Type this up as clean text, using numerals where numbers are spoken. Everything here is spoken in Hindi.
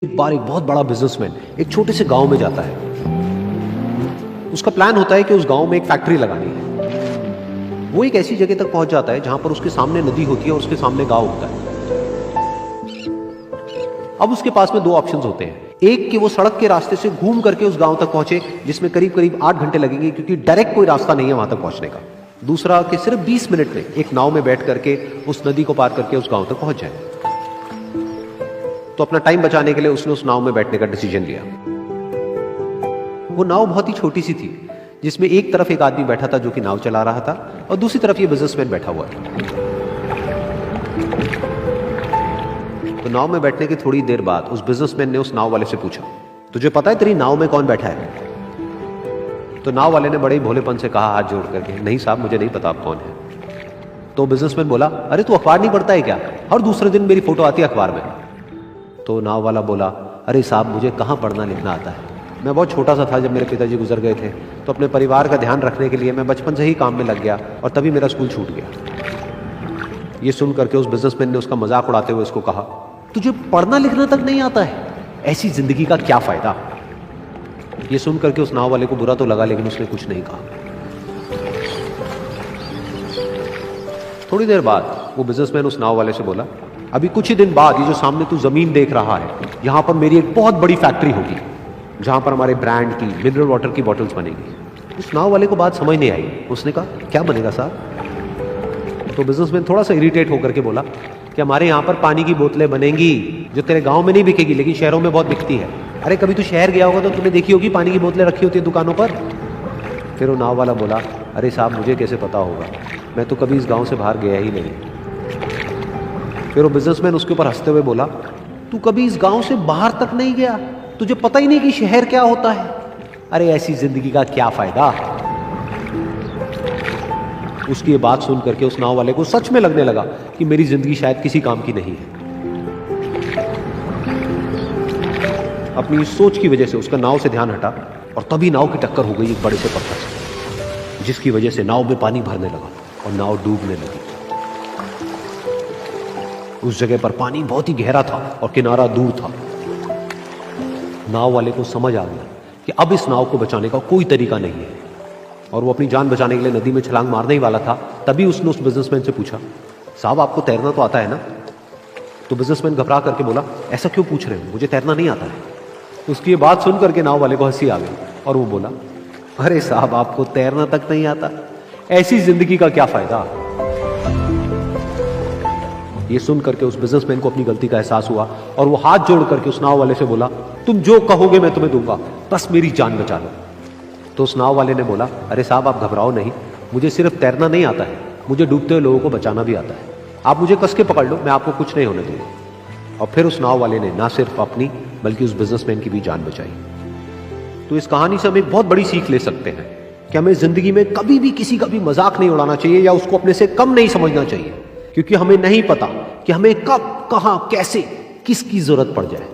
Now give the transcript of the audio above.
एक बार एक बहुत बड़ा बिजनेसमैन एक छोटे से गांव में जाता है। उसका प्लान होता है कि उस गांव में एक फैक्ट्री लगानी है। वो एक ऐसी जगह तक पहुंच जाता है जहां पर उसके सामने नदी होती है और उसके सामने गांव होता है। अब उसके पास में दो ऑप्शंस होते हैं। एक कि वो सड़क के रास्ते से घूम करके उस गांव तक पहुंचे, जिसमें करीब करीब 8 घंटे लगेंगे, क्योंकि डायरेक्ट कोई रास्ता नहीं है वहां तक पहुंचने का। दूसरा कि सिर्फ 20 मिनट में एक नाव में बैठ करके उस नदी को पार करके उस गांव तक पहुंच जाए। तो अपना टाइम बचाने के लिए उसने उस नाव में बैठने का डिसीजन लिया। वो नाव बहुत ही छोटी सी थी, जिसमें एक तरफ एक आदमी बैठा था जो कि नाव चला रहा था और दूसरी तरफ ये बिजनेसमैन बैठा हुआ था। तो नाव में बैठने की थोड़ी देर बाद उस बिजनेसमैन ने उस नाव वाले से पूछा, तुझे पता है तेरी नाव में कौन बैठा है? तो नाव वाले ने बड़े भोलेपन से कहा हाथ जोड़ करके, नहीं साहब मुझे नहीं पता आप कौन है। तो बिजनेसमैन बोला, अरे तू अखबार नहीं पढ़ता है क्या? हर दूसरे दिन मेरी फोटो आती है अखबार में। तो नाव वाला बोला, अरे साहब मुझे कहाँ पढ़ना लिखना आता है, मैं बहुत छोटा सा था जब मेरे पिताजी गुजर गए थे, तो अपने परिवार का ध्यान रखने के लिए मैं बचपन से ही काम में लग गया और तभी मेरा स्कूल छूट गया। ये सुन करके उस बिजनेसमैन ने उसका मजाक उड़ाते हुए उसको कहा, तुझे पढ़ना लिखना तक नहीं आता है, ऐसी जिंदगी का क्या फायदा? ये सुन करके उस नाव वाले को बुरा तो लगा, लेकिन उसने कुछ नहीं कहा। थोड़ी देर बाद वो बिजनेसमैन उस नाव वाले से बोला, अभी कुछ ही दिन बाद ये जो सामने तू जमीन देख रहा है, यहां पर मेरी एक बहुत बड़ी फैक्ट्री होगी जहां पर हमारे ब्रांड की मिनरल वाटर की बॉटल्स बनेगी। उस नाव वाले को बात समझ नहीं आई। उसने कहा, क्या बनेगा साहब? तो बिजनेसमैन थोड़ा सा इरिटेट होकर के बोला कि हमारे यहाँ पर पानी की बोतलें बनेंगी जो तेरे गांव में नहीं बिकेगी, लेकिन शहरों में बहुत बिकती है। अरे कभी तू शहर गया होगा तो तूने देखी होगी पानी की बोतलें रखी होती है दुकानों पर। फिर वो नाव वाला बोला, अरे साहब मुझे कैसे पता होगा, मैं तो कभी इस गाँव से बाहर गया ही नहीं। फिर वो बिजनेसमैन उसके ऊपर हंसते हुए बोला, तू कभी इस गांव से बाहर तक नहीं गया, तुझे पता ही नहीं कि शहर क्या होता है? अरे ऐसी जिंदगी का क्या फायदा? उसकी ये बात सुन करके उस नाव वाले को सच में लगने लगा कि मेरी जिंदगी शायद किसी काम की नहीं है। अपनी इस सोच की वजह से उसका नाव से ध्यान हटा और तभी नाव की टक्कर हो गई एक बड़े से पत्थर से, जिसकी वजह से नाव में पानी भरने लगा और नाव डूबने लगी। उस जगह पर पानी बहुत ही गहरा था और किनारा दूर था। नाव वाले को समझ आ गया कि अब इस नाव को बचाने का कोई तरीका नहीं है और वो अपनी जान बचाने के लिए नदी में छलांग मारने ही वाला था। तभी उसने उस बिजनेसमैन से पूछा, साहब आपको तैरना तो आता है ना? तो बिजनेसमैन घबरा करके बोला, ऐसा क्यों पूछ रहे हो, मुझे तैरना नहीं आता है। उसकी ये बात सुन करके नाव वाले को हंसी आ गई और वो बोला, अरे साहब आपको तैरना तक नहीं आता, ऐसी जिंदगी का क्या फायदा? ये सुन करके उस बिजनेसमैन को अपनी गलती का एहसास हुआ और वो हाथ जोड़ करके उस नाव वाले से बोला, तुम जो कहोगे मैं तुम्हें दूंगा, बस मेरी जान बचा लो। तो उस नाव वाले ने बोला, अरे साहब आप घबराओ नहीं, मुझे सिर्फ तैरना नहीं आता है, मुझे डूबते हुए लोगों को बचाना भी आता है। आप मुझे कस के पकड़ लो, मैं आपको कुछ नहीं होने दूंगा। और फिर उस नाव वाले ने ना सिर्फ अपनी बल्कि उस बिजनेसमैन की भी जान बचाई। तो इस कहानी से हम एक बहुत बड़ी सीख ले सकते हैं कि हमें जिंदगी में कभी भी किसी का भी मजाक नहीं उड़ाना चाहिए या उसको अपने से कम नहीं समझना चाहिए, क्योंकि हमें नहीं पता कि हमें कब, कहां, कैसे, किसकी जरूरत पड़ जाए।